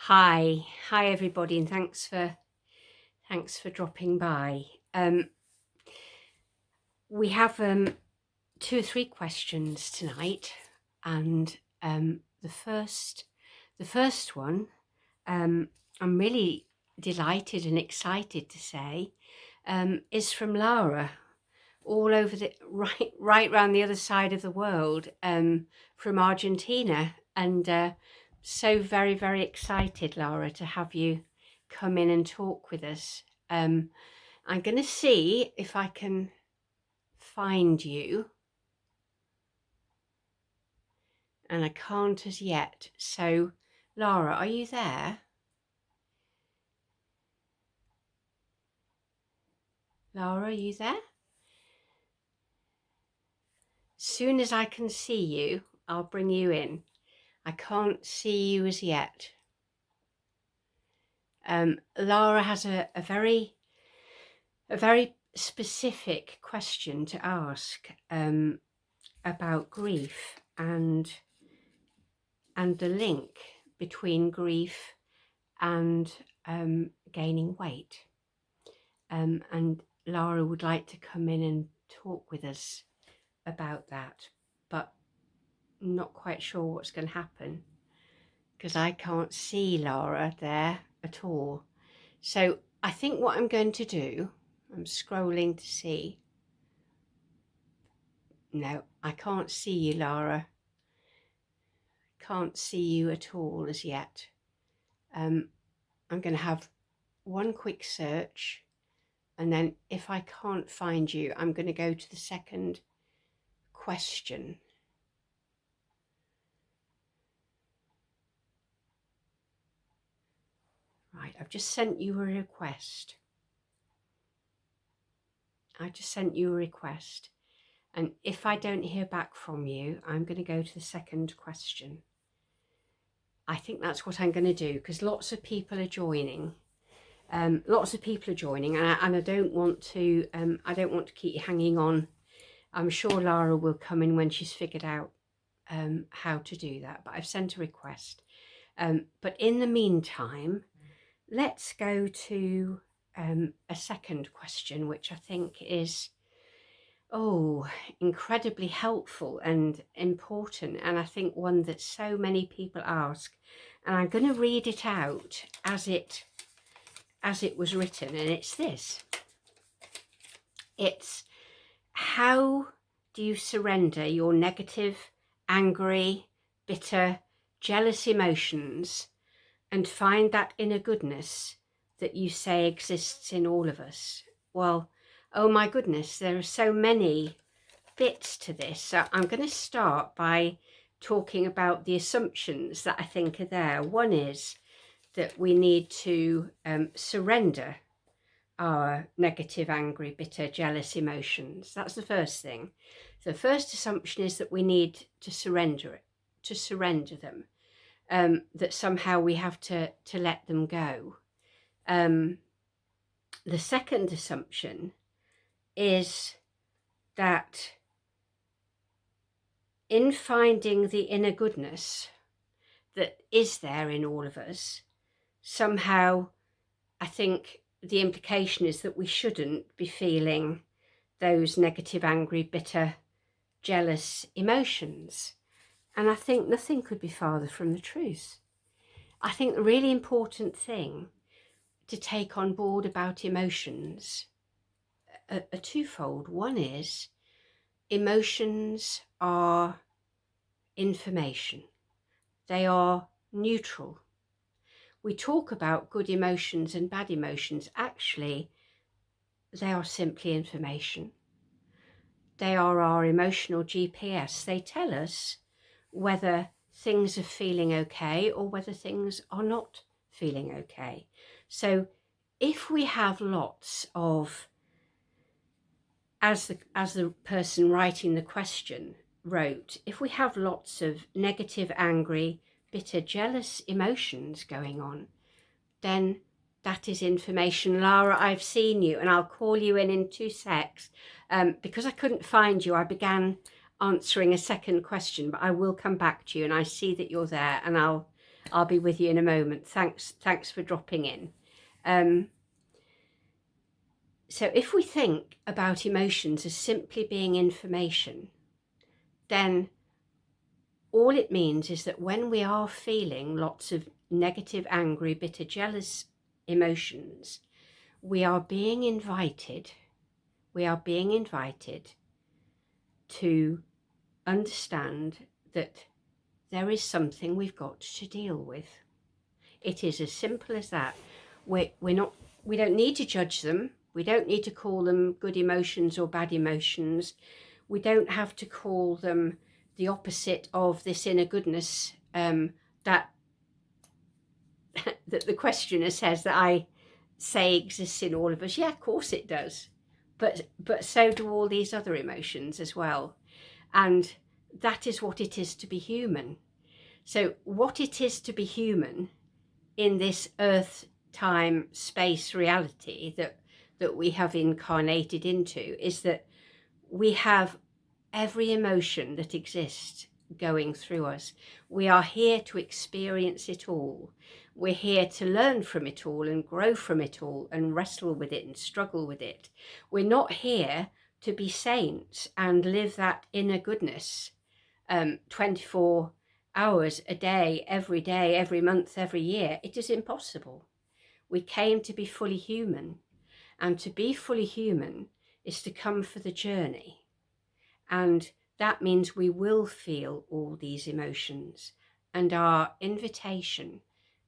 Hi everybody, and thanks for dropping by. We have 2 or 3 questions tonight, and the first one, I'm really delighted and excited to say, is from Lara, all over the right round the other side of the world, from Argentina, and so very, very excited, Lara, to have you come in and talk with us. I'm going to see if I can find you, and I can't as yet. So, Lara, are you there? Lara, are you there? Soon as I can see you, I'll bring you in. I can't see you as yet. Lara has a very specific question to ask about grief and the link between grief and gaining weight. And Lara would like to come in and talk with us about that, but I'm not quite sure what's going to happen because I can't see Lara there at all. So I think what I'm going to do, I'm scrolling to see. No, I can't see you, Lara. Can't see you at all as yet. I'm going to have one quick search, and then if I can't find you, I'm going to go to the second question. Right, I've just sent you a request. And if I don't hear back from you, I'm going to go to the second question. I think that's what I'm going to do, because lots of people are joining. And I don't want to keep you hanging on. I'm sure Lara will come in when she's figured out how to do that, but I've sent a request. But in the meantime, let's go to a second question, which I think is incredibly helpful and important, and I think one that so many people ask. And I'm going to read it out as it was written, and it's this. It's: how do you surrender your negative, angry, bitter, jealous emotions and find that inner goodness that you say exists in all of us? Well, oh my goodness, there are so many bits to this. So I'm going to start by talking about the assumptions that I think are there. One is that we need to surrender our negative, angry, bitter, jealous emotions. That's the first thing. The first assumption is that we need to surrender them, that somehow we have to let them go. The second assumption is that in finding the inner goodness that is there in all of us, somehow I think the implication is that we shouldn't be feeling those negative, angry, bitter, jealous emotions. And I think nothing could be farther from the truth. I think the really important thing to take on board about emotions are twofold. One is emotions are information. They are neutral. We talk about good emotions and bad emotions. Actually, they are simply information. They are our emotional GPS. They tell us whether things are feeling okay or whether things are not feeling okay. So if we have lots of, as the person writing the question wrote, if we have lots of negative, angry, bitter, jealous emotions going on, then that is information. Lara, I've seen you, and I'll call you in 2 secs. Because I couldn't find you, I began answering a second question, but I will come back to you, and I see that you're there, and I'll I'll be with you in a moment. Thanks for dropping in. So if we think about emotions as simply being information, then all it means is that when we are feeling lots of negative, angry, bitter, jealous emotions, we are being invited to understand that there is something we've got to deal with. It is as simple as that. We don't need to judge them. We don't need to call them good emotions or bad emotions. We don't have to call them the opposite of this inner goodness that the questioner says that I say exists in all of us. Yeah, of course it does. But so do all these other emotions as well. And that is what it is to be human. So what it is to be human in this earth, time, space reality that we have incarnated into is that we have every emotion that exists going through us. We are here to experience it all. We're here to learn from it all and grow from it all and wrestle with it and struggle with it. We're not here to be saints and live that inner goodness 24 hours a day, every month, every year. It is impossible. We came to be fully human, and to be fully human is to come for the journey. And that means we will feel all these emotions, and our invitation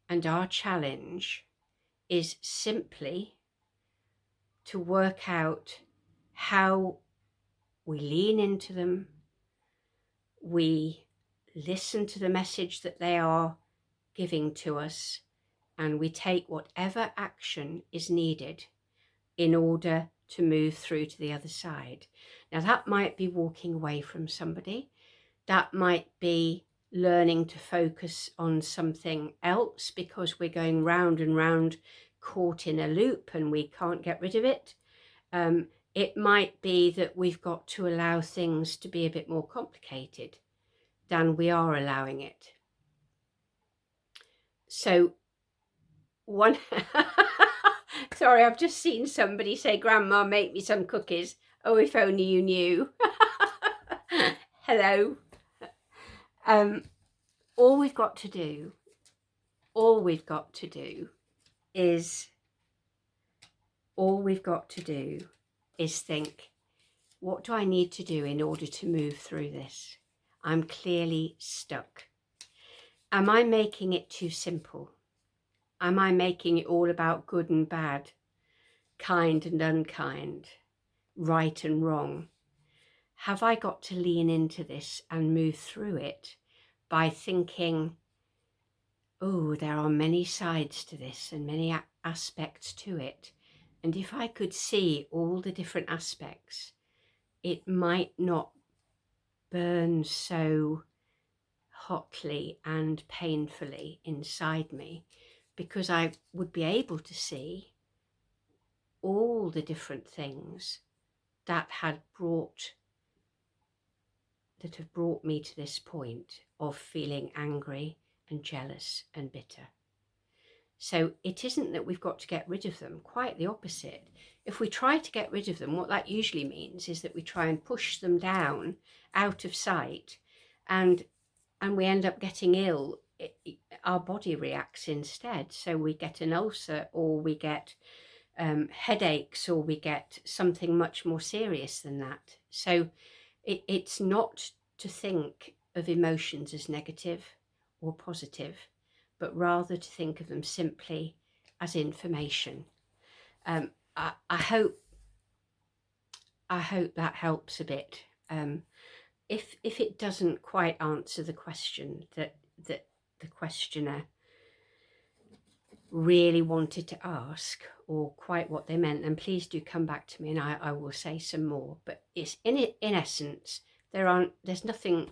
and our challenge is simply to work out how we lean into them, we listen to the message that they are giving to us, and we take whatever action is needed in order to move through to the other side. Now, that might be walking away from somebody. That might be learning to focus on something else because we're going round and round, caught in a loop, and we can't get rid of it. It might be that we've got to allow things to be a bit more complicated than we are allowing it. So one, sorry, I've just seen somebody say, Grandma, make me some cookies. Oh, if only you knew. Hello. All we've got to do is think, what do I need to do in order to move through this? I'm clearly stuck. Am I making it too simple? Am I making it all about good and bad, kind and unkind, right and wrong? Have I got to lean into this and move through it by thinking, oh, there are many sides to this and many aspects to it. And if I could see all the different aspects, it might not burn so hotly and painfully inside me, because I would be able to see all the different things that have brought me to this point of feeling angry and jealous and bitter. So it isn't that we've got to get rid of them, quite the opposite. If we try to get rid of them, what that usually means is that we try and push them down out of sight, and we end up getting ill. Our body reacts instead. So we get an ulcer, or we get headaches, or we get something much more serious than that. So it's not to think of emotions as negative or positive, but rather to think of them simply as information. I hope that helps a bit. If it doesn't quite answer the question that the questioner really wanted to ask, or quite what they meant, then please do come back to me, and I will say some more. But it's in essence, there's nothing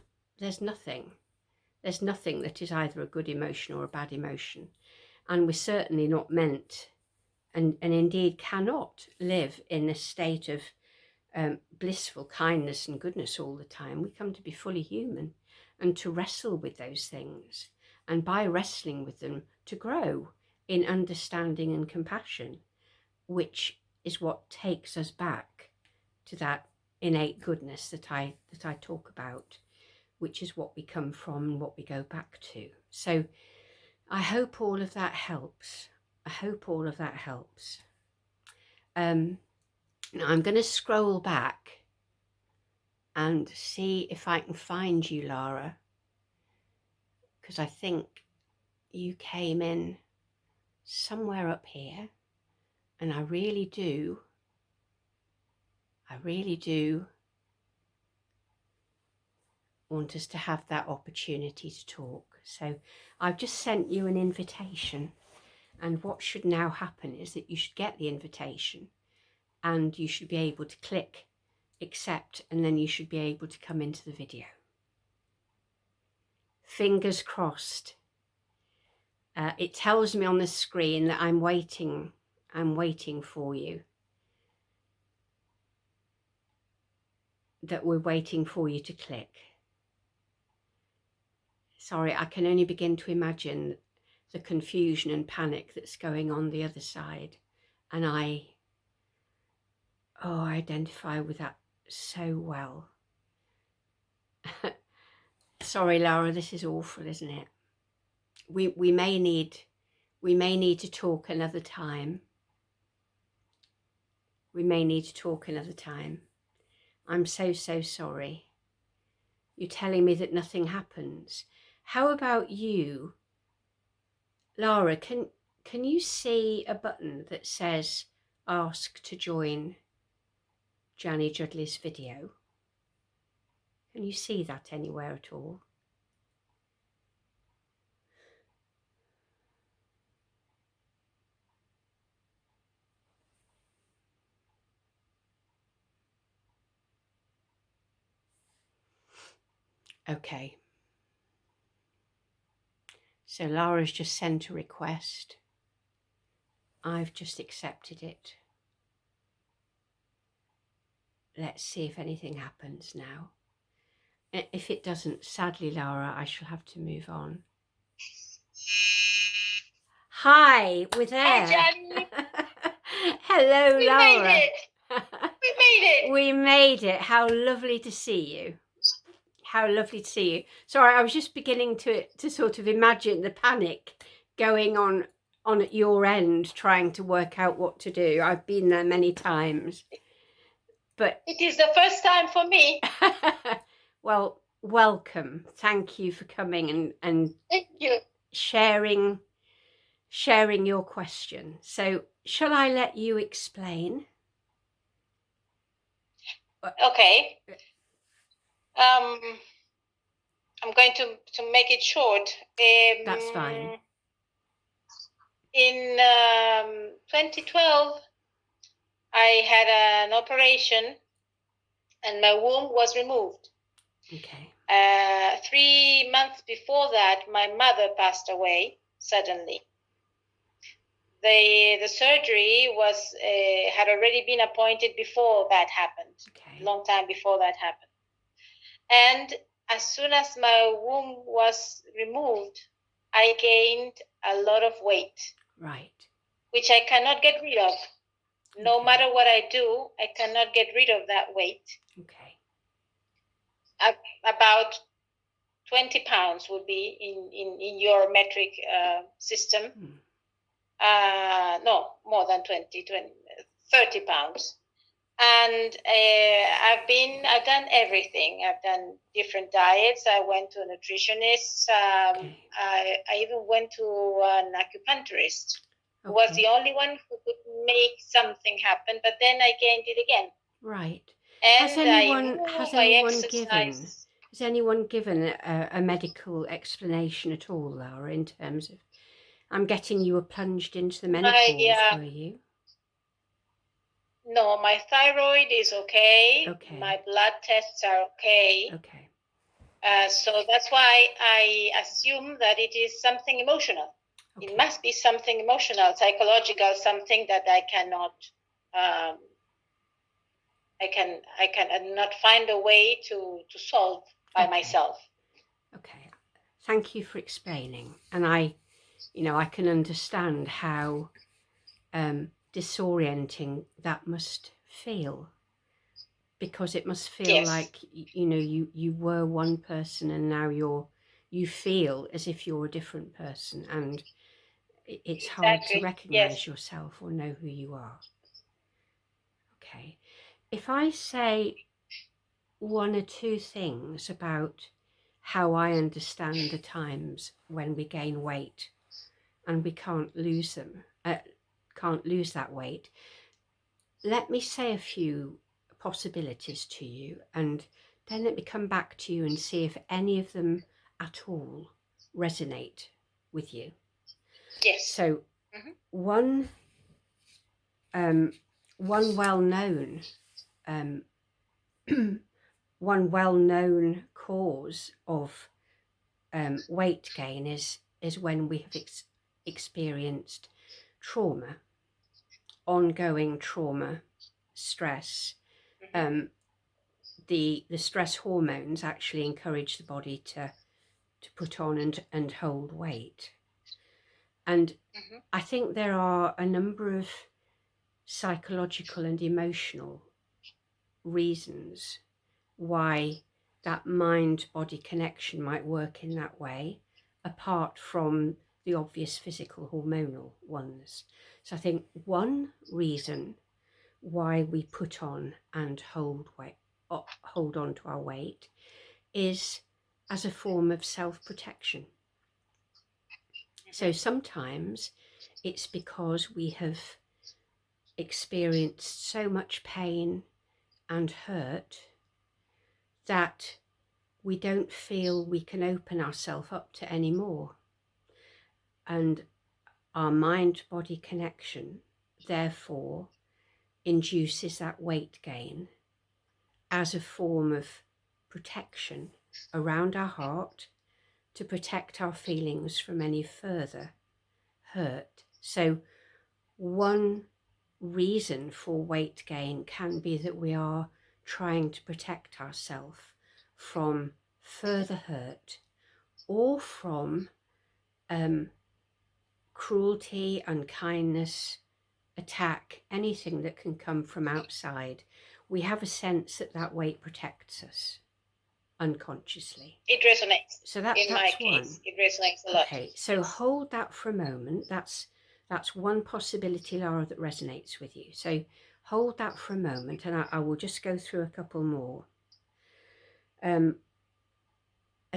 that is either a good emotion or a bad emotion, and we're certainly not meant, and indeed cannot live in a state of blissful kindness and goodness all the time. We come to be fully human and to wrestle with those things and by wrestling with them to grow in understanding and compassion, which is what takes us back to that innate goodness that I talk about, which is what we come from and what we go back to. So I hope all of that helps. I hope all of that helps. Now I'm going to scroll back and see if I can find you, Lara, because I think you came in somewhere up here, and I really do want us to have that opportunity to talk. So I've just sent you an invitation, and what should now happen is that you should get the invitation and you should be able to click accept, and then you should be able to come into the video. Fingers crossed. It tells me on the screen that I'm waiting for you, that we're waiting for you to click. Sorry, I can only begin to imagine the confusion and panic that's going on the other side, and I identify with that so well. Sorry, Lara, this is awful, isn't it? We may need to talk another time. We may need to talk another time. I'm so sorry. You're telling me that nothing happens. How about you, Lara? Can you see a button that says ask to join jannyjuddly's video? Can you see that anywhere at all? Okay. So Lara's just sent a request. I've just accepted it. Let's see if anything happens now. If it doesn't, sadly, Lara, I shall have to move on. Hi, we're there. Hi, Johnny. Hello, we Lara. Made it. We made it. We made it. How lovely to see you. How lovely to see you. Sorry, I was just beginning to sort of imagine the panic going on at your end, trying to work out what to do. I've been there many times. But it is the first time for me. Well, welcome. Thank you for coming and Thank you. sharing your question. So shall I let you explain? Okay. I'm going to make it short. That's fine. In 2012, I had an operation and my womb was removed. Okay. 3 months before that, my mother passed away suddenly. The surgery was had already been appointed before that happened. Okay. Long time before that happened. And as soon as my womb was removed, I gained a lot of weight. Right. Which I cannot get rid of. No Okay. matter what I do, I cannot get rid of that weight. Okay. About 20 pounds would be in your metric system. No, more than 30 pounds. And I've done everything. I've done different diets. I went to a nutritionist. Okay. I even went to an acupuncturist, who Okay. was the only one who could make something happen. But then I gained it again. Right. And Has anyone given a medical explanation at all, Lara, in terms of, I'm getting you were plunged into the menopause, were you? No, my thyroid is okay. Okay. My blood tests are okay. Okay. So that's why I assume that it is something emotional. Okay. It must be something emotional, psychological, something that I cannot, I cannot find a way to solve by myself. Okay. Thank you for explaining. And I can understand how disorienting that must feel, because it must feel Yes. like you were one person and now you feel as if you're a different person, and it's hard to Exactly. recognize Yes. yourself or know who you are. Okay, if I say one or two things about how I understand the times when we gain weight and we can't lose that weight, let me say a few possibilities to you, and then let me come back to you and see if any of them at all resonate with you. Yes. So one well-known one well-known cause of weight gain is when we have experienced trauma, ongoing trauma, stress. The stress hormones actually encourage the body to put on and hold weight. And I think there are a number of psychological and emotional reasons why that mind-body connection might work in that way, apart from the obvious physical hormonal ones. So I think one reason why we put on and hold on to our weight is as a form of self-protection. So sometimes it's because we have experienced so much pain and hurt that we don't feel we can open ourselves up to any more. And our mind-body connection, therefore, induces that weight gain as a form of protection around our heart, to protect our feelings from any further hurt. So one reason for weight gain can be that we are trying to protect ourselves from further hurt, or from cruelty, unkindness, attack, anything that can come from outside. We have a sense that that weight protects us unconsciously. It resonates. So In that's my one. case, it resonates a lot. Okay, so Yes. hold that for a moment. That's one possibility, Lara, that resonates with you. So hold that for a moment, and I will just go through a couple more. A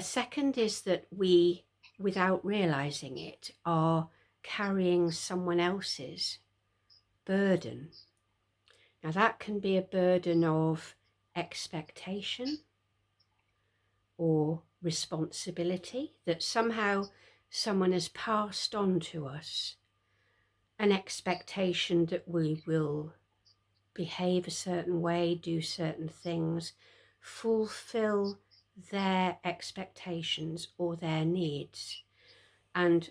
second is that we, without realizing it, are carrying someone else's burden. Now that can be a burden of expectation or responsibility, that somehow someone has passed on to us an expectation that we will behave a certain way, do certain things, fulfill their expectations or their needs. And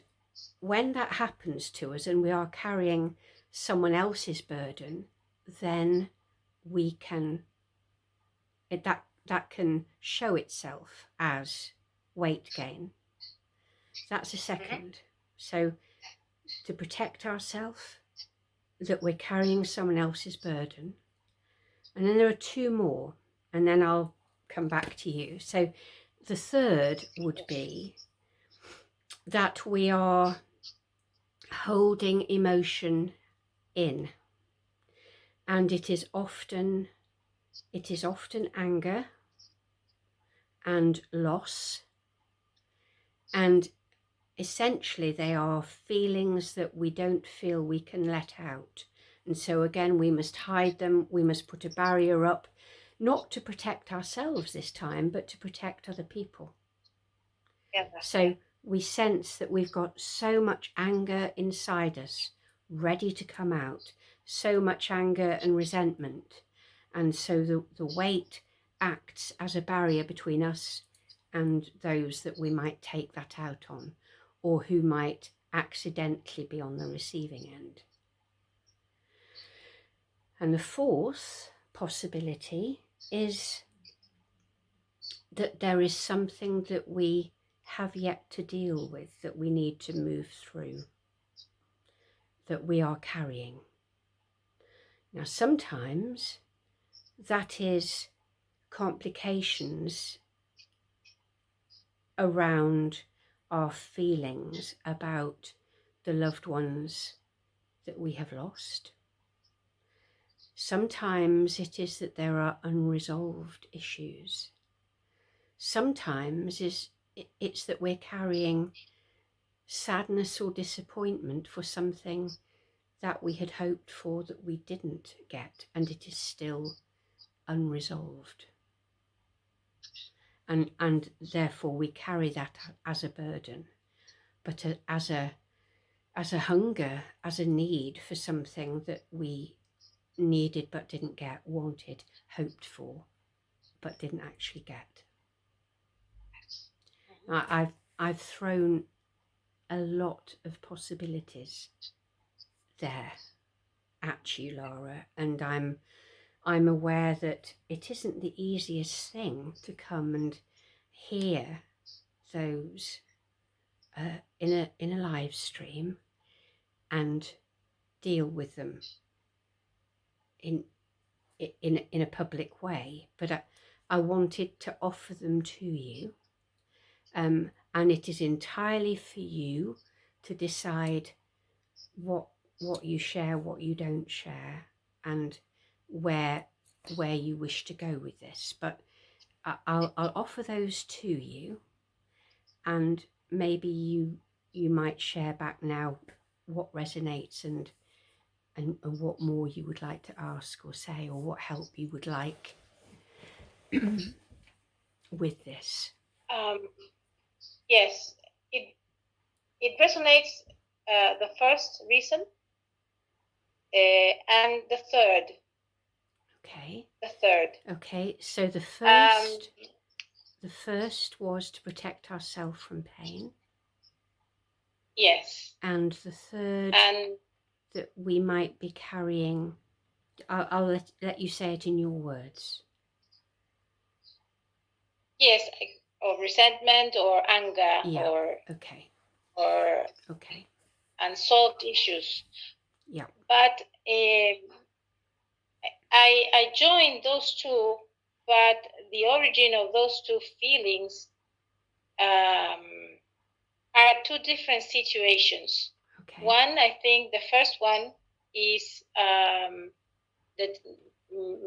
when that happens to us and we are carrying someone else's burden, then we can, that can show itself as weight gain. That's a second. So to protect ourselves, that we're carrying someone else's burden. And then there are two more, and then I'll come back to you. So the third would be that we are holding emotion in, and it is often anger and loss, and essentially they are feelings that we don't feel we can let out. And so again, we must hide them, we must put a barrier up, not to protect ourselves this time, but to protect other people. Yeah. So we sense that we've got so much anger inside us, ready to come out, so much anger and resentment. And so the weight acts as a barrier between us and those that we might take that out on, or who might accidentally be on the receiving end. And the fourth possibility is that there is something that we have yet to deal with, that we need to move through, that we are carrying. Now, sometimes that is complications around our feelings about the loved ones that we have lost. Sometimes it is that there are unresolved issues. Sometimes it's that we're carrying sadness or disappointment for something that we had hoped for that we didn't get, and it is still unresolved. And therefore we carry that as a burden, but as a hunger, as a need for something that we needed but didn't get, wanted, hoped for, but didn't actually get. I've thrown a lot of possibilities there at you, Lara, and I'm aware that it isn't the easiest thing to come and hear those in a live stream and deal with them in a public way, but I wanted to offer them to you, and it is entirely for you to decide what you share, what you don't share, and where you wish to go with this. But I'll offer those to you, and maybe you might share back now what resonates and what more you would like to ask or say, or what help you would like with this. Yes, it resonates, the first reason, and the third. Okay. The third. Okay, so the first was to protect ourselves from pain. Yes. And the third, that we might be carrying, I'll let you say it in your words. Yes, or resentment or anger, yeah. or okay, unsolved issues. Yeah. But I joined those two, but the origin of those two feelings are two different situations. Okay. One, I think the first one is that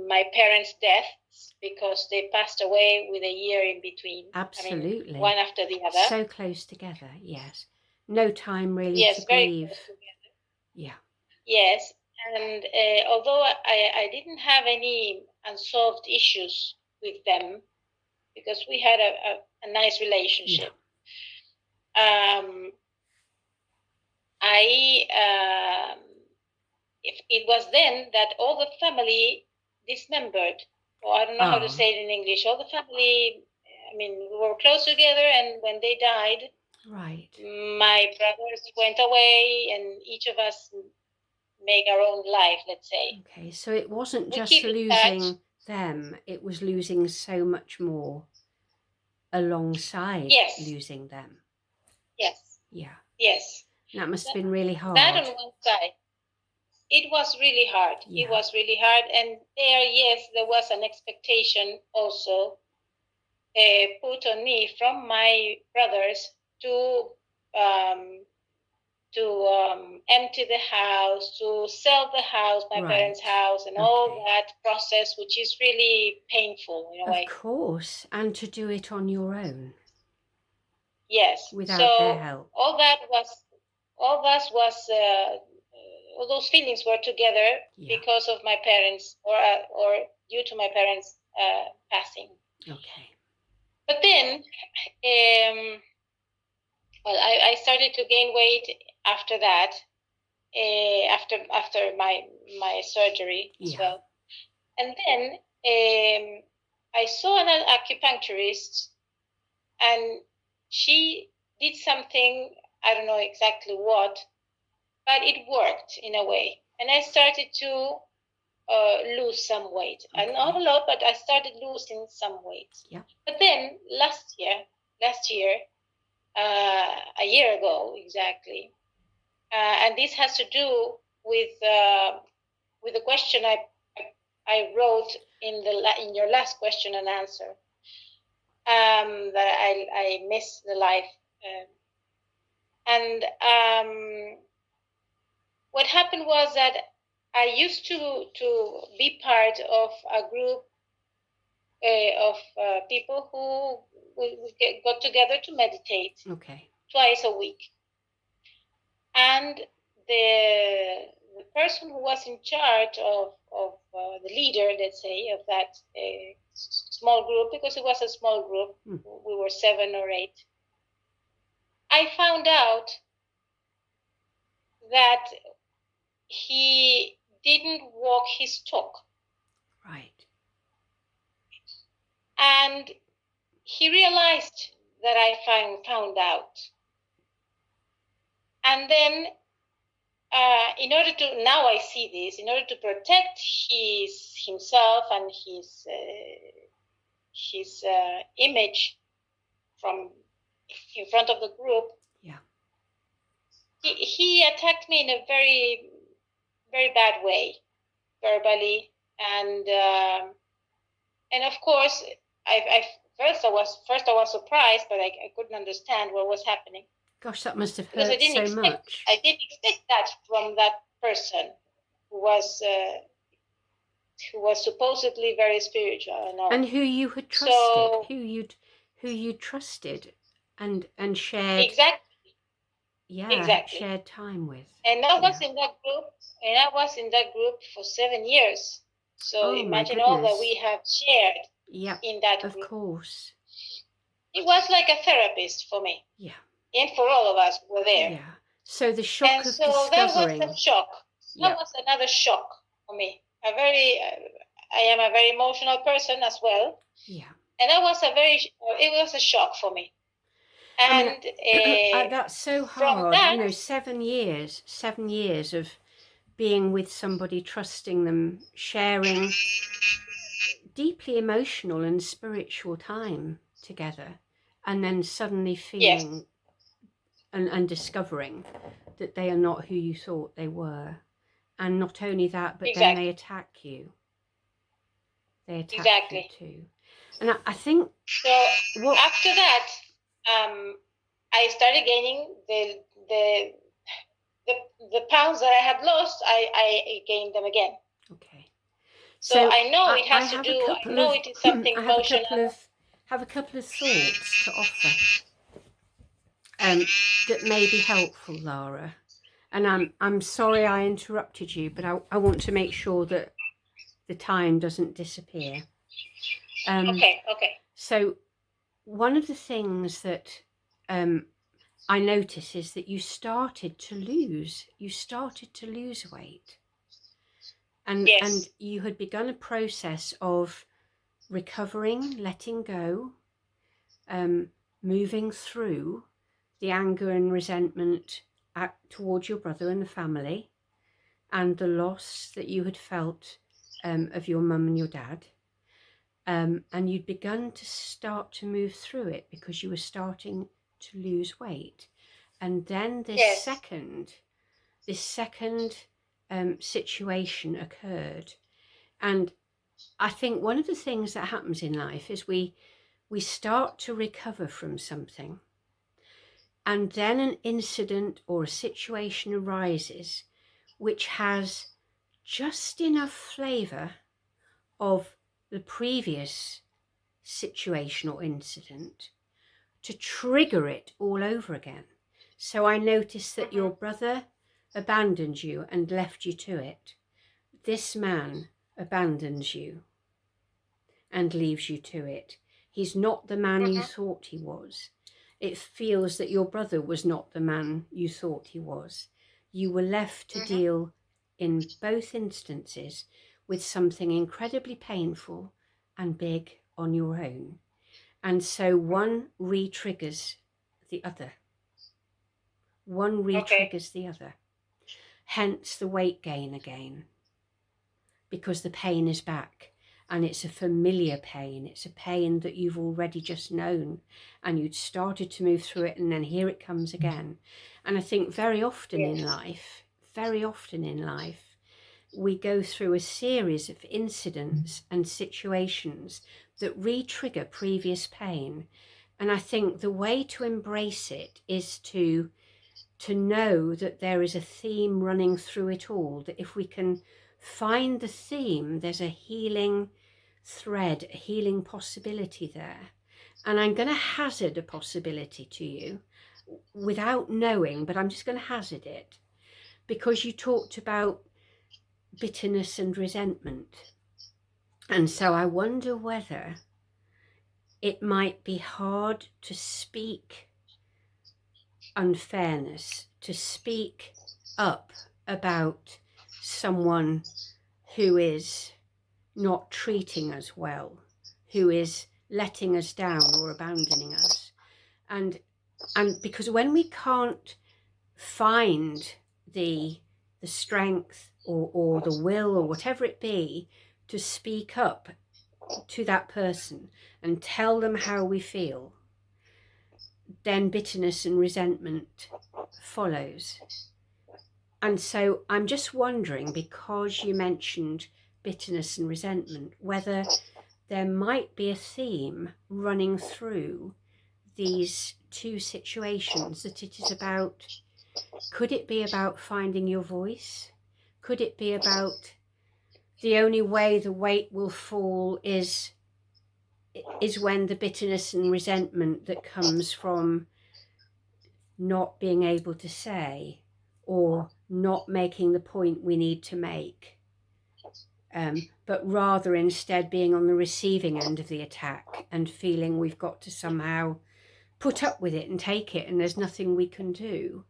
my parents' deaths, because they passed away with a year in between. Absolutely. I mean, one after the other. So close together, yes. No time really to grieve. Very close together. Yeah. Yes, and although I didn't have any unsolved issues with them, because we had a nice relationship. Yeah. It was then that all the family dismembered, or I don't know how to say it in English. All the family, I mean, we were close together, and when they died, right, my brothers went away, and each of us make our own life, let's say. Okay, so it wasn't just losing them, it was losing so much more alongside losing them. Yes. Yeah. Yes. That must have been really hard. That on one side. It was really hard. Yeah. It was really hard. And there, yes, there was an expectation also put on me from my brothers to empty the house, to sell the house, my parents' house, and all that process, which is really painful in a way. Of course, and to do it on your own. Yes. Without their help. All those feelings were together because of my parents, or due to my parents passing. Okay. But then, I started to gain weight after that, after my surgery as well. And then I saw an acupuncturist, and she did something, I don't know exactly what, but it worked in a way. And I started to lose some weight. And not a lot, but I started losing some weight. Yeah. But then last year, a year ago exactly, and this has to do with the question I wrote in your last question and answer, that I miss the life, and what happened was that I used to be part of a group of people who got together to meditate twice a week. And the person who was in charge of the leader, let's say, of that small group, because it was a small group, we were 7 or 8, I found out that he didn't walk his talk. Right. And he realized that I found out. And then, in order to, now I see this, in order to protect himself and his image from in front of the group, he attacked me in a very, very bad way, verbally, and of course, First I was surprised, but I couldn't understand what was happening. Gosh, that must have hurt so much. I didn't expect that from that person who was supposedly very spiritual and who you had trusted, so, who you trusted and shared shared time with. And I was in that group, for 7 years. So imagine all that we have shared in that group. Of course. It was like a therapist for me. Yeah. And for all of us who were there. Yeah. So the shock of discovering. That was a shock. That was another shock for me. I am a very emotional person as well. Yeah. And it was a shock for me. And that's so hard. That, 7 years of being with somebody, trusting them, sharing deeply emotional and spiritual time together, and then suddenly feeling and discovering that they are not who you thought they were. And not only that, but then they attack you. They attack you too. And I think so. After that, I started gaining the pounds that I had lost. I gained them again. Okay. So I know it has to do. I know it is something emotional. Have a couple of thoughts to offer that may be helpful, Lara. And I'm sorry I interrupted you, but I want to make sure that the time doesn't disappear. Okay. So one of the things that I notice is that you started to lose weight. And you had begun a process of recovering, letting go, moving through the anger and resentment towards your brother and the family, and the loss that you had felt of your mum and your dad. And you'd begun to start to move through it because you were starting to lose weight. And then this second situation occurred. And I think one of the things that happens in life is we start to recover from something, and then an incident or a situation arises which has just enough flavour of the previous situation or incident to trigger it all over again. So I noticed that your brother abandoned you and left you to it. This man abandons you and leaves you to it. He's not the man you thought he was. It feels that your brother was not the man you thought he was. You were left to deal in both instances with something incredibly painful and big on your own. And so one re-triggers the other. One re-triggers the other. Hence the weight gain again, because the pain is back. and it's a familiar pain. It's a pain that you've already just known, and you'd started to move through it, and then here it comes again. And I think very often in life, we go through a series of incidents and situations that re-trigger previous pain. And I think the way to embrace it is to know that there is a theme running through it all, that if we can find the theme, there's a healing thread, a healing possibility there. And I'm going to hazard a possibility to you without knowing, but I'm just going to hazard it, because you talked about bitterness and resentment. And so I wonder whether it might be hard to speak unfairness, to speak up about someone who is not treating us well, who is letting us down or abandoning us. And because when we can't find the strength or the will or whatever it be to speak up to that person and tell them how we feel, then bitterness and resentment follows. And so I'm just wondering, because you mentioned bitterness and resentment, whether there might be a theme running through these two situations, that it is about, could it be about finding your voice? Could it be about the only way the weight will fall is when the bitterness and resentment that comes from not being able to say or not making the point we need to make, but rather instead being on the receiving end of the attack and feeling we've got to somehow put up with it and take it and there's nothing we can do.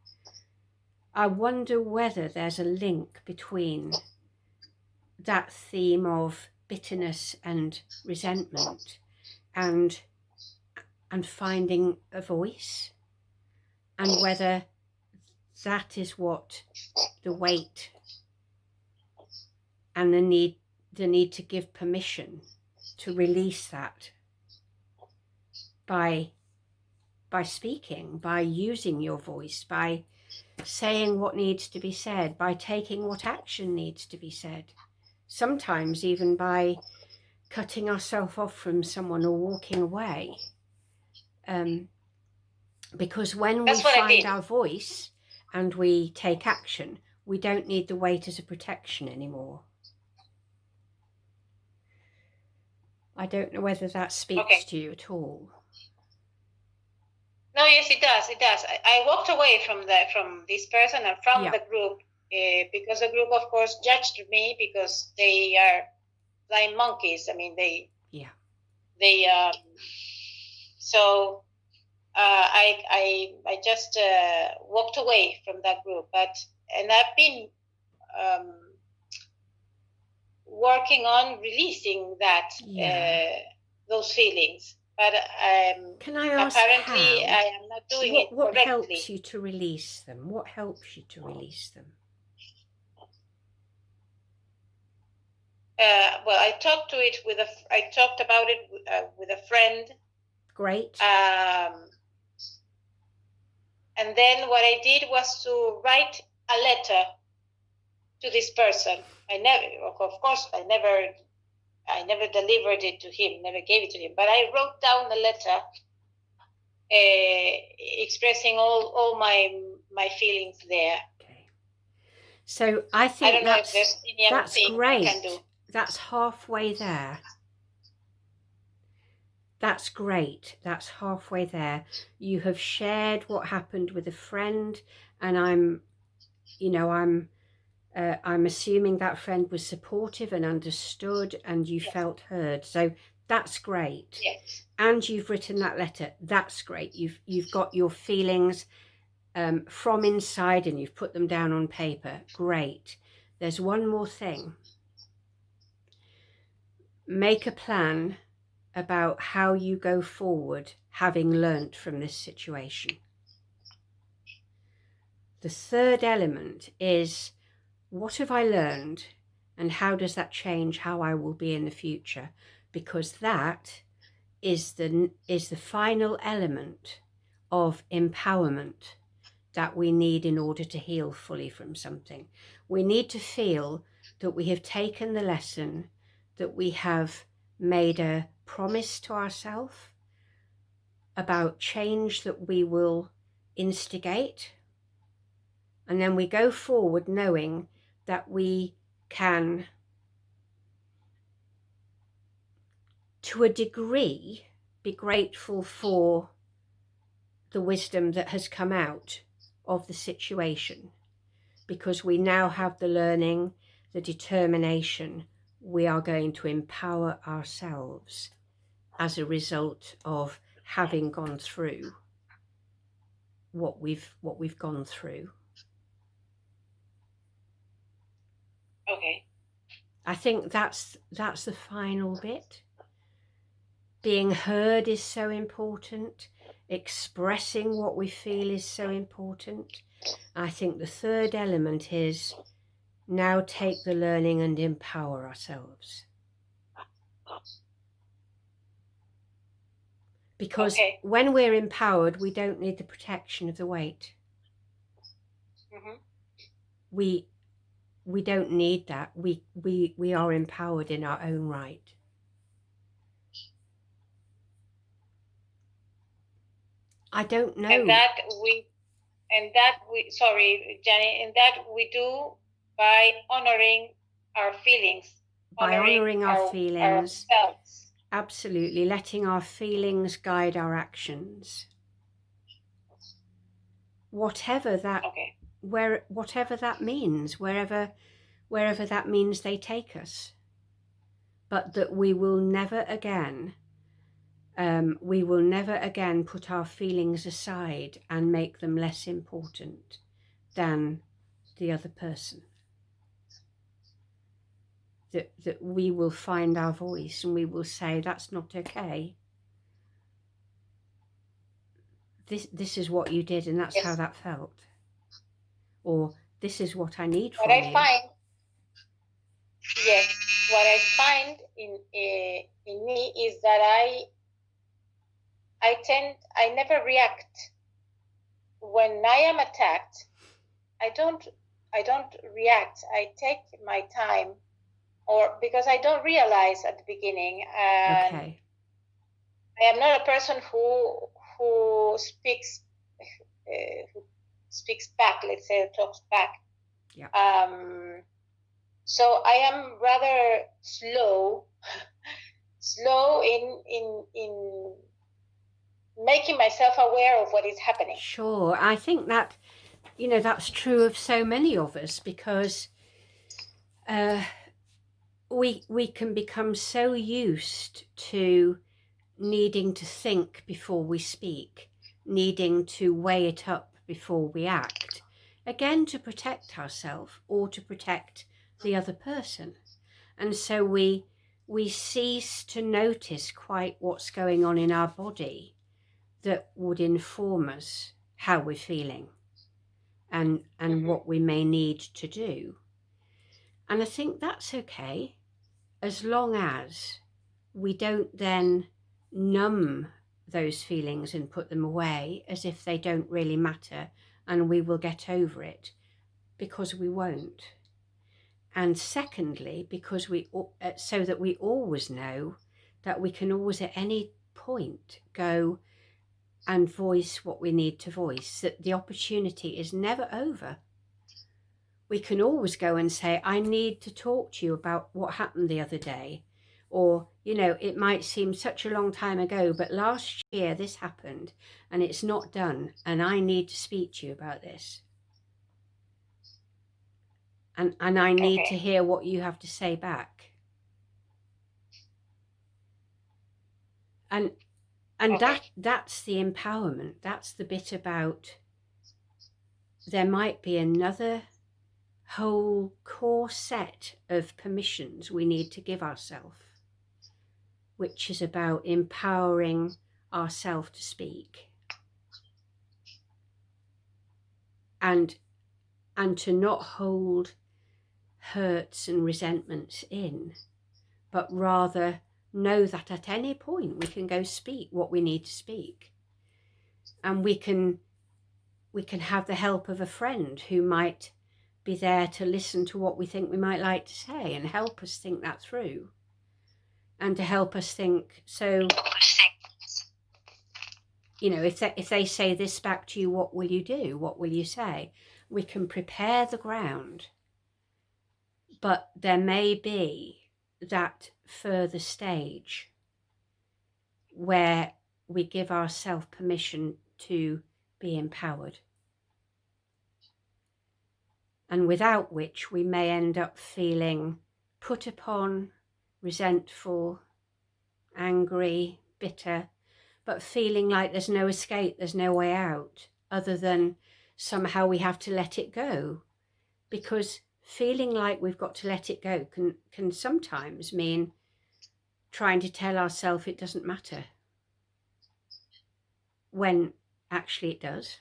I wonder whether there's a link between that theme of bitterness and resentment and finding a voice, and whether that is what the weight and the need to give permission to release that by speaking, by using your voice, by saying what needs to be said, by taking what action needs to be said, sometimes even by cutting ourselves off from someone or walking away. Because when we find our voice and we take action, we don't need the weight as a protection anymore. I don't know whether that speaks to you at all. No, yes, it does. It does. I walked away from this person and from the group because the group, of course, judged me because they are blind monkeys. I mean, so I just walked away from that group. And I've been working on releasing that those feelings. But can I ask apparently how? I am not doing it correctly. What helps you to release them? What helps you to release them? Well, I talked about it with a friend. Great. And then what I did was to write a letter to this person. I never delivered it to him, never gave it to him, but I wrote down a letter expressing all my feelings there. Okay. So I think I don't know if there's any other thing great. I can do. That's halfway there. That's great. That's halfway there. You have shared what happened with a friend, and I'm assuming that friend was supportive and understood, and you felt heard. So that's great. Yes. And you've written that letter. That's great. You've got your feelings from inside, and you've put them down on paper. Great. There's one more thing. Make a plan about how you go forward, having learnt from this situation. The third element is, what have I learned And how does that change how I will be in the future? Because that is the final element of empowerment that we need in order to heal fully from something. We need to feel that we have taken the lesson, that we have made a promise to ourselves about change that we will instigate. And then we go forward knowing that we can, to a degree, be grateful for the wisdom that has come out of the situation, because we now have the learning, the determination. We are going to empower ourselves as a result of having gone through what we've gone through. Okay. I think that's the final bit. Being heard is so important. Expressing what we feel is so important. I think the third element is now take the learning and empower ourselves. Because when we're empowered, we don't need the protection of the weight. We don't need that. We are empowered in our own right. I don't know. And that we sorry, Jenny, and that we do by honoring our feelings. By honoring our feelings. Ourselves. Absolutely, letting our feelings guide our actions. Whatever that whatever that means, wherever that means they take us. But that we will never again put our feelings aside and make them less important than the other person. That we will find our voice and we will say, that's not okay. This is what you did and that's how that felt. Or this is what I need from you. What I find in me is that I never react. When I am attacked, I don't react. I take my time, or because I don't realize at the beginning. Okay. I am not a person who speaks back. Let's say, talks back. Yeah. So I am rather slow in making myself aware of what is happening. Sure. I think that, that's true of so many of us, because we can become so used to needing to think before we speak, needing to weigh it up before we act, again, to protect ourselves or to protect the other person. And so we cease to notice quite what's going on in our body that would inform us how we're feeling and what we may need to do. And I think that's okay, as long as we don't then numb those feelings and put them away as if they don't really matter and we will get over it, because we won't. And secondly, because so that we always know that we can always at any point go and voice what we need to voice, that the opportunity is never over. We can always go and say, I need to talk to you about what happened the other day. Or, it might seem such a long time ago, but last year this happened and it's not done. And I need to speak to you about this. And I need to hear what you have to say back. And that's the empowerment. That's the bit about there might be another whole core set of permissions we need to give ourselves, which is about empowering ourselves to speak and to not hold hurts and resentments in, but rather know that at any point we can go speak what we need to speak, and we can have the help of a friend who might be there to listen to what we think we might like to say and help us think that through, and to help us think, so, you know, if they say this back to you, what will you do? What will you say? We can prepare the ground, but there may be that further stage where we give ourselves permission to be empowered, and without which we may end up feeling put upon, resentful, angry, bitter, but feeling like there's no escape, there's no way out, other than somehow we have to let it go. Because feeling like we've got to let it go can sometimes mean trying to tell ourselves it doesn't matter, when actually it does.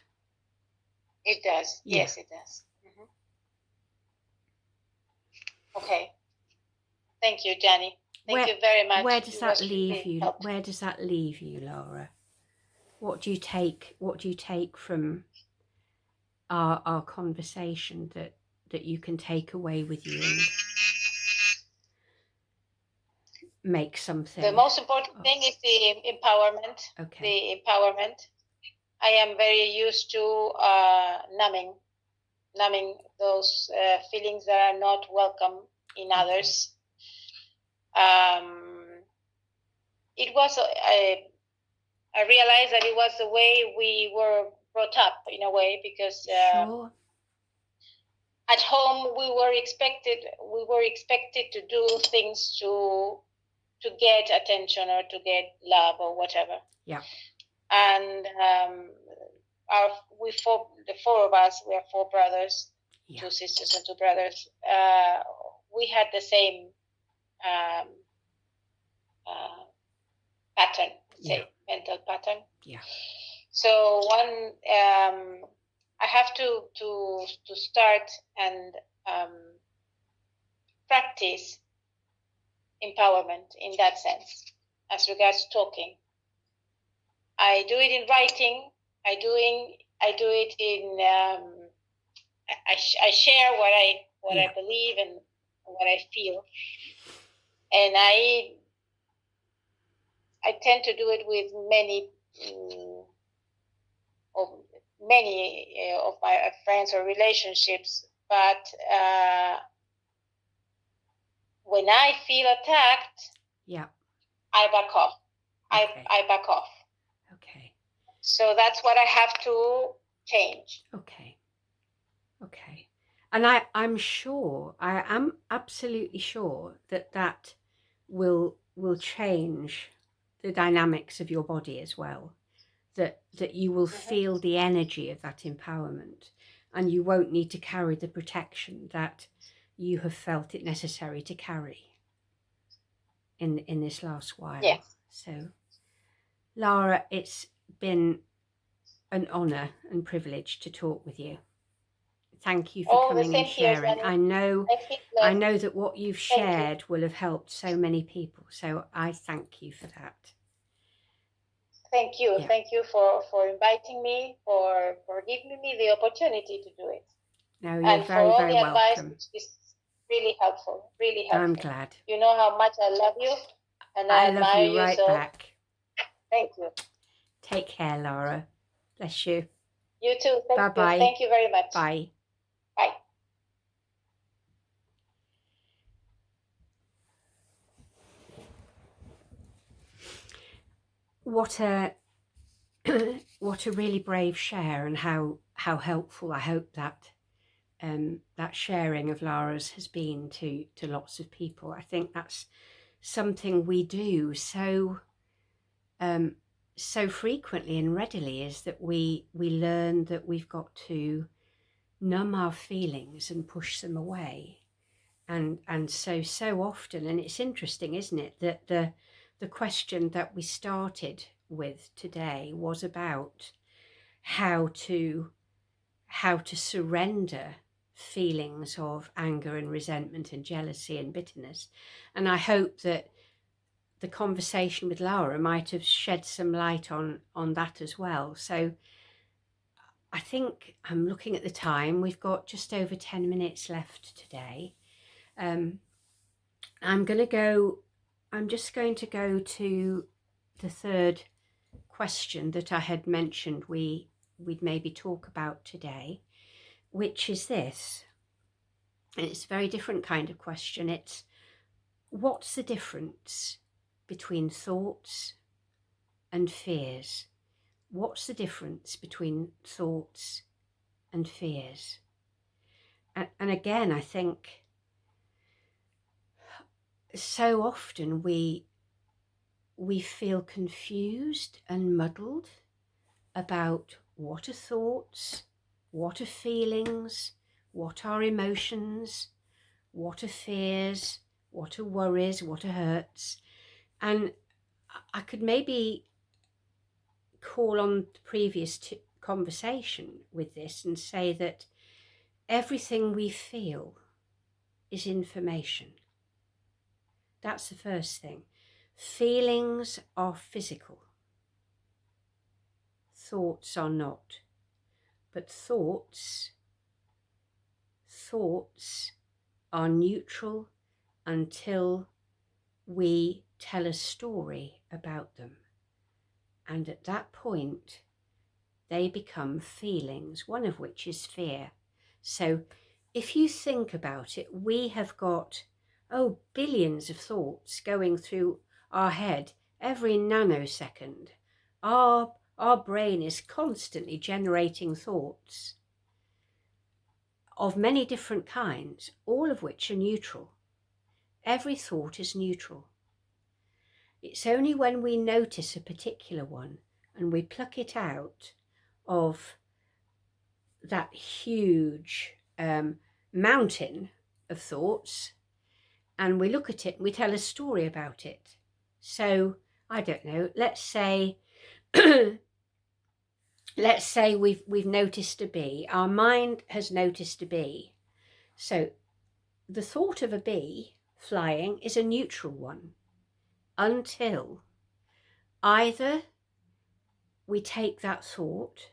It does. Yeah. Yes, it does. Okay. Thank you, Janny. Thank you very much. Where does that leave you? Where does that leave you, Lara? What do you take from our conversation that you can take away with you and make something? The most important thing is the empowerment. Okay. The empowerment. I am very used to numbing those feelings that are not welcome in others. It was I realized that it was the way we were brought up, in a way, because Sure. At home we were expected to do things to get attention or to get love or whatever. Yeah. And the four of us, we are four brothers, yeah. 2 sisters and 2 brothers. We had the same pattern, mental pattern. Yeah. So one, I have to start and practice empowerment in that sense, as regards talking. I do it in writing. I do it in. I share what I believe and what I feel, and I tend to do it with many of my friends or relationships. But when I feel attacked, I back off. Okay. I back off. Okay. So that's what I have to change. Okay. And I'm sure, I am absolutely sure that will change the dynamics of your body as well. That you will feel the energy of that empowerment, and you won't need to carry the protection that you have felt it necessary to carry in this last while. Yes. So, Lara, it's been an honour and privilege to talk with you. Thank you for coming and sharing. I know that what you've shared will have helped so many people. So I thank you for that. Thank you. Yeah. Thank you for inviting me, for giving me the opportunity to do it. No, you're very, very welcome. Advice, which is really helpful. Really helpful. I'm glad. You know how much I love you, and I love you right back. Thank you. Take care, Lara. Bless you. You too. Bye-bye. Thank you very much. Bye. Bye. What a really brave share, and how helpful. I hope that that sharing of Lara's has been to lots of people. I think that's something we do so frequently and readily, is that we learn that we've got to numb our feelings and push them away, and so often. And it's interesting, isn't it, that the question that we started with today was about how to surrender feelings of anger and resentment and jealousy and bitterness. And I hope that the conversation with Lara might have shed some light on that as well. So I think I'm looking at the time. We've got just over 10 minutes left today. I'm just going to go to the third question that I had mentioned we'd maybe talk about today, which is this. And it's a very different kind of question. It's, what's the difference between thoughts and fears? What's the difference between thoughts and fears? And again, I think so often we feel confused and muddled about what are thoughts, what are feelings, what are emotions, what are fears, what are worries, what are hurts. And I could maybe call on the previous conversation with this and say that everything we feel is information. That's the first thing. Feelings are physical. Thoughts are not. But thoughts are neutral until we tell a story about them. And at that point, they become feelings, one of which is fear. So if you think about it, we have got, billions of thoughts going through our head every nanosecond. Our brain is constantly generating thoughts of many different kinds, all of which are neutral. Every thought is neutral. It's only when we notice a particular one and we pluck it out of that huge mountain of thoughts and we look at it and we tell a story about it. So, I don't know, let's say let's say we've noticed a bee. Our mind has noticed a bee. So the thought of a bee flying is a neutral one until either we take that thought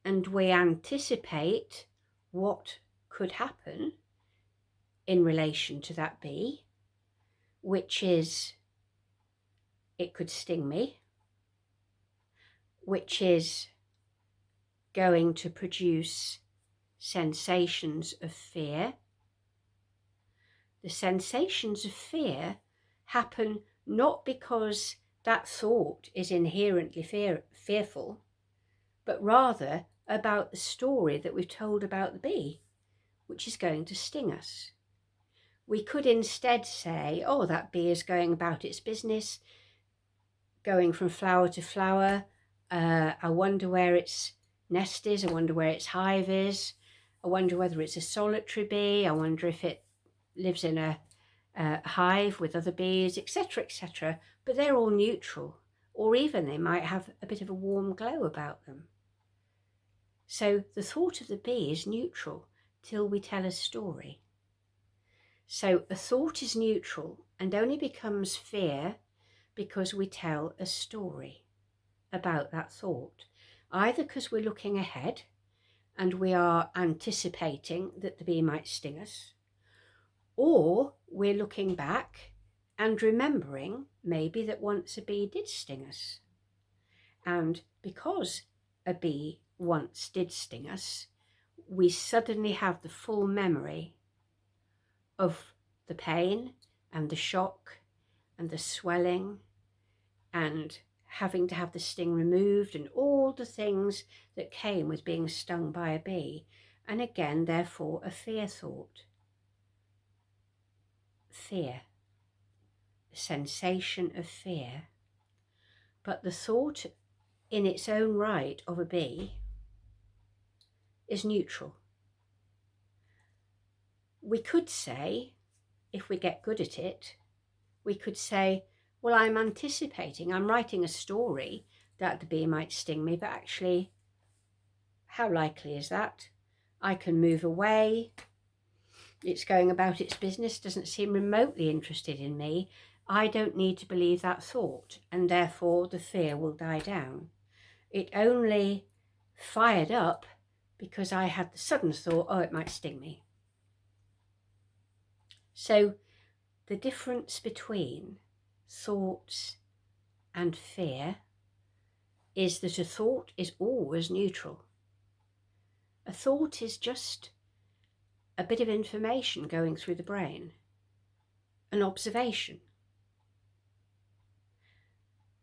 and we anticipate what could happen in relation to that bee, which is it could sting me, which is going to produce sensations of fear. The sensations of fear happen not because that thought is inherently fearful, but rather about the story that we've told about the bee, which is going to sting us. We could instead say, that bee is going about its business, going from flower to flower. I wonder where its nest is. I wonder where its hive is. I wonder whether it's a solitary bee. I wonder if it lives in a hive with other bees, etc., etc. But they're all neutral, or even they might have a bit of a warm glow about them. So the thought of the bee is neutral till we tell a story. So a thought is neutral and only becomes fear because we tell a story about that thought, either because we're looking ahead and we are anticipating that the bee might sting us, or we're looking back and remembering maybe that once a bee did sting us. And because a bee once did sting us, we suddenly have the full memory of the pain and the shock and the swelling and having to have the sting removed and all the things that came with being stung by a bee. And again, therefore, a fear thought. Fear. The sensation of fear. But the thought in its own right of a bee is neutral. We could say, if we get good at it, we could say, well, I'm writing a story that the bee might sting me, but actually, how likely is that? I can move away. It's going about its business, doesn't seem remotely interested in me. I don't need to believe that thought, and therefore the fear will die down. It only fired up because I had the sudden thought, oh, it might sting me. So the difference between thoughts and fear is that a thought is always neutral. A thought is just a bit of information going through the brain, an observation.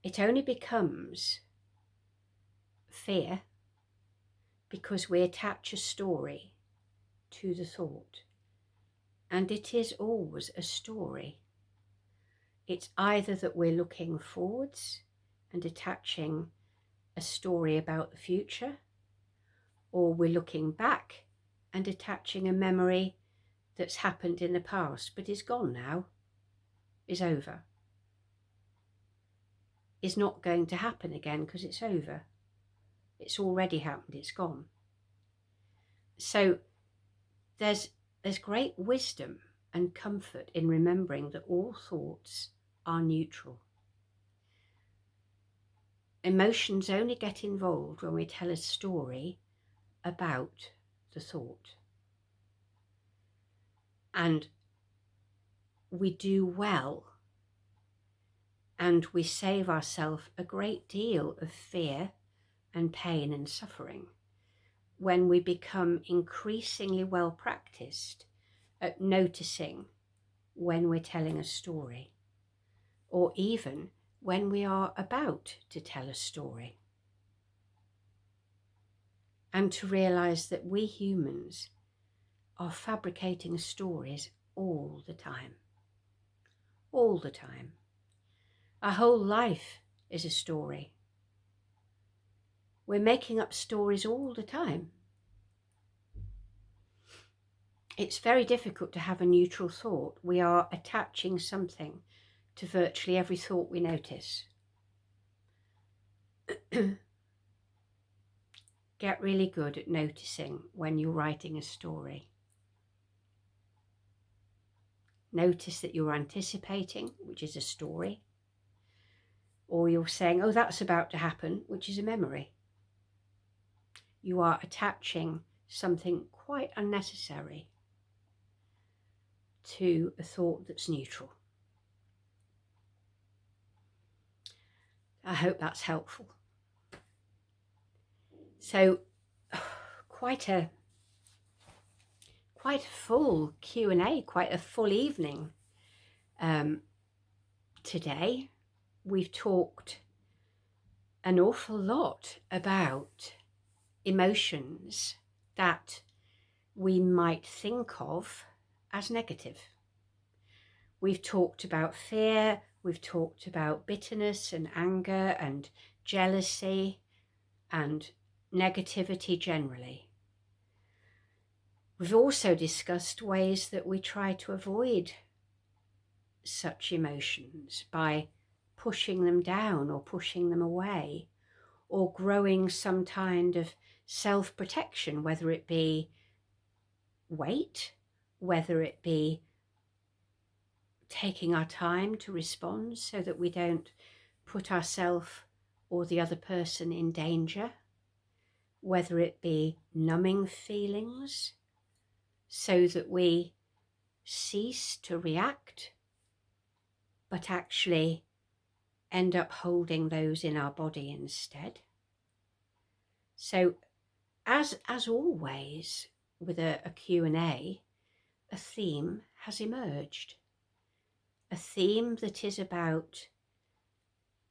It only becomes fear because we attach a story to the thought, and it is always a story. It's either that we're looking forwards and attaching a story about the future, or we're looking back and attaching a memory that's happened in the past but is gone now, is over, is not going to happen again because it's over. It's already happened, it's gone. So there's great wisdom and comfort in remembering that all thoughts are neutral. Emotions only get involved when we tell a story about the thought. And we do well, and we save ourselves a great deal of fear and pain and suffering when we become increasingly well practiced at noticing when we're telling a story, or even when we are about to tell a story. And to realize that we humans are fabricating stories all the time. All the time. Our whole life is a story. We're making up stories all the time. It's very difficult to have a neutral thought. We are attaching something to virtually every thought we notice. Get really good at noticing when you're writing a story. Notice that you're anticipating, which is a story, or you're saying, oh, that's about to happen, which is a memory. You are attaching something quite unnecessary to a thought that's neutral. I hope that's helpful. So, quite a full Q&A, quite a full evening today. We've talked an awful lot about emotions that we might think of as negative. We've talked about fear, we've talked about bitterness and anger and jealousy and negativity generally. We've also discussed ways that we try to avoid such emotions by pushing them down or pushing them away, or growing some kind of self-protection, whether it be wait, whether it be taking our time to respond so that we don't put ourselves or the other person in danger, whether it be numbing feelings so that we cease to react but actually end up holding those in our body instead. So as always with a Q&A, a theme has emerged. A theme that is about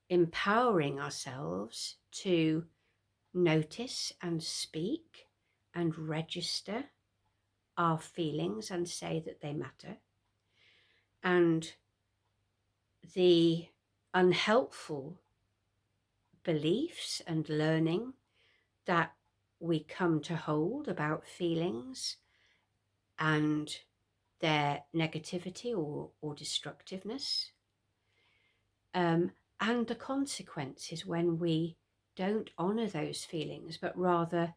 empowering ourselves to notice and speak and register our feelings and say that they matter. And the unhelpful beliefs and learning that we come to hold about feelings and their negativity or destructiveness, and the consequences when we don't honour those feelings, but rather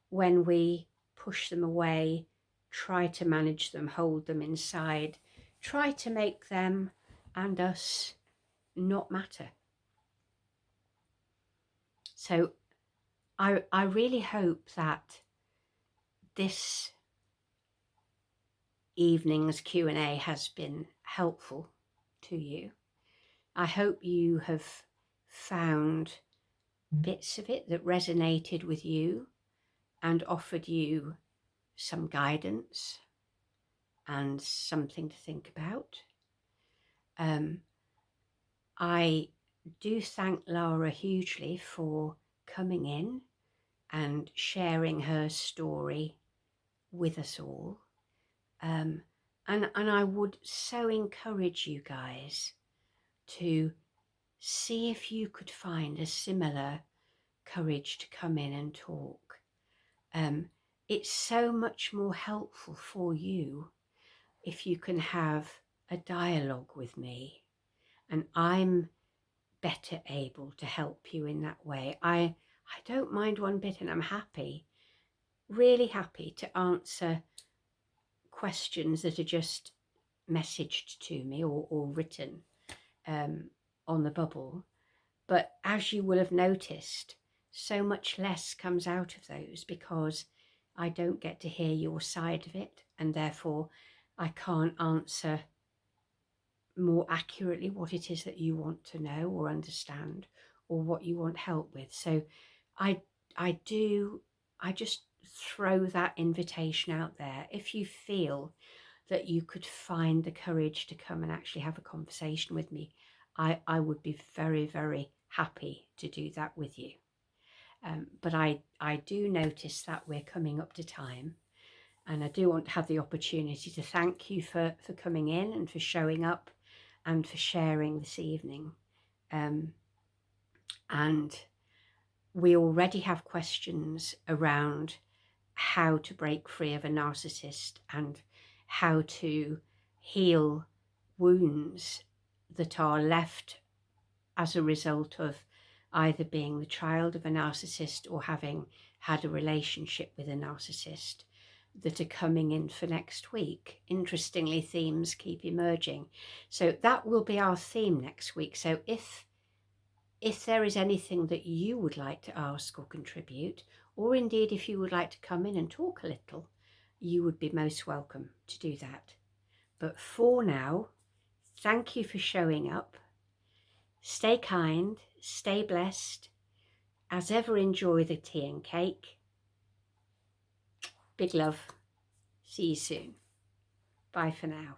when we push them away, try to manage them, hold them inside, try to make them and us not matter. So I really hope that this evening's Q&A has been helpful to you. I hope you have found bits of it that resonated with you and offered you some guidance and something to think about. I do thank Lara hugely for coming in and sharing her story with us all. And I would so encourage you guys to see if you could find a similar courage to come in and talk. It's so much more helpful for you if you can have a dialogue with me, and I'm better able to help you in that way. I don't mind one bit, and I'm happy, really happy to answer questions that are just messaged to me or written on the bubble. But as you will have noticed, so much less comes out of those because I don't get to hear your side of it, and therefore I can't answer more accurately what it is that you want to know or understand or what you want help with. So I just throw that invitation out there. If you feel that you could find the courage to come and actually have a conversation with me, I would be very, very happy to do that with you. But I do notice that we're coming up to time, and I do want to have the opportunity to thank you for coming in and for showing up and for sharing this evening. And we already have questions around how to break free of a narcissist and how to heal wounds that are left as a result of either being the child of a narcissist or having had a relationship with a narcissist, that are coming in for next week. Interestingly, themes keep emerging. So that will be our theme next week. So if there is anything that you would like to ask or contribute, or indeed if you would like to come in and talk a little, you would be most welcome to do that. But for now, thank you for showing up. Stay kind, stay blessed. As ever, enjoy the tea and cake. Big love. See you soon. Bye for now.